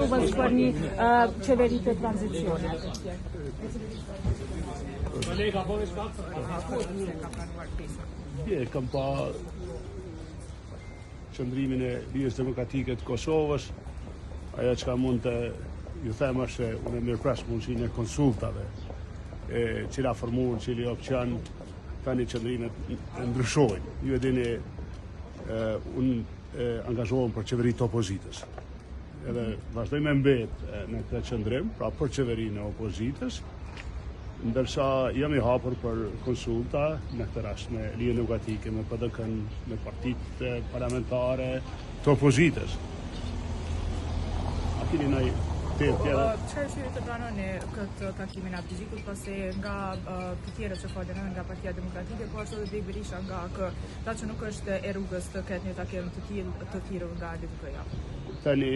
Kosovës për një qeveri të tranzicionit. Kam pa qëndrimin e Ligës Demokratike të Kosovës, ajo që ka mund të ju them është se unë e mirëpres mundësinë e konsultave, cila formuar, cili opcion, tani qëndrimet ndryshojnë. Ju e dini, unë angazhohem për qeveritë opozitës. Edhe vazhdoj me mbet në këtë qëndrim, pra për qeverinë e opozitës, ndërsa jam i hapur për konsulta në këtë rast me Ligën Demokratike, me PDK-n, me partitë parlamentare të opozitës. A keni ndonjë temë tjetër? Çfarë arsye të pranoni këtë takimin Abdixhikut, pasi nga të tjerët që folën nga Partia Demokratike, po ashtu edhe Big Berisha nga ta që nuk është e rrugës të ketë një takim të thirrur nga LDK-ja. Tani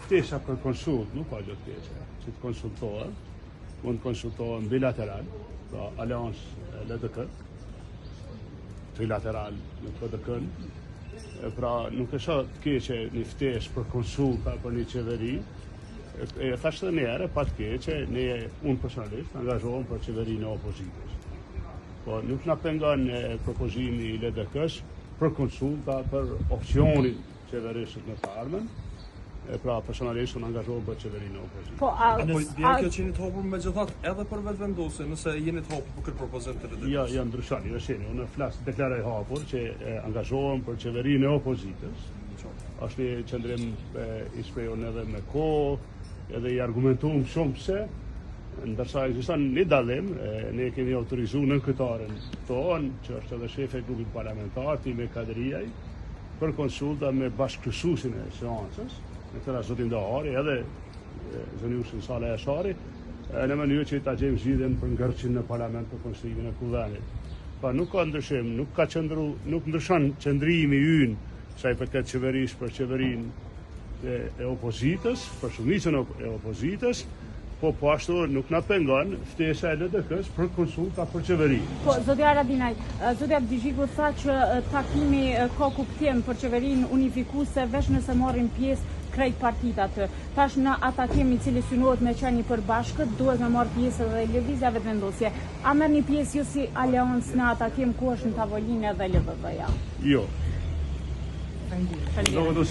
ftesa për konsult nuk ka gjë tjetër. Që të konsultohen, mund të konsultohen bilateral, pra Aleancë LDK, trilateral në PDK-n, pra nuk është të keqe një ftesë për konsulta për një qeveri, e thash edhe një herë, pa të keqe, unë personalisht angazhohem për qeverinë e opozitës. Po nuk na pengon propozimi i LDK-s për konsulta për opcionin qeverisë në të ardhmen. Pra personalisht unë angazhohem për qeverinë e opozitës. Po kjo që jeni të hapur megjithatë edhe për vetëvendosje, nëse jeni të hapur për këtë propozim të LDK-s? Ja ndryshon, unë flas deklaroj hapur që angazhohem për qeverinë e opozitës. Është një qëndrim i shprehur edhe me kohë, edhe i argumentuar shumë pse, ndërsa ekziston një dallim, ne kemi autorizuar nënkëtaren tonë, që është edhe shefi i grupit parlamentar, Time Kadriaj, për konsulta me bashkëkryesuesin e seancës, në këtë rast zotin Dahari, edhe zëniusin Saleh Eshari, në mënyrë që ta gjejmë zgjidhjen për ngërçin në parlament për konstituimin e kuvendit. Pa nuk ka ndryshim, nuk ndryshon qëndrimi ynë sa i përket qeverisë për qeverinë e opozitës, për shumicën e opozitës, po ashtu nuk na pengon ftesa e LDK-s për konsulta për qeveri. Po, zotja Haradinaj, zotja Abdixhiku tha që takimi ka kuptim për qeverinë unifikuese veç nëse marrin pjesë krejt partitë atë. Tash në atakim i cili synohet me qenë i përbashkët, duhet me marrë pjesë edhe lëvizja vetëvendosje. A merrni pjesë ju si aleancë në atakim ku është në tavolinë edhe LVB-ja? Jo. Faleminderit.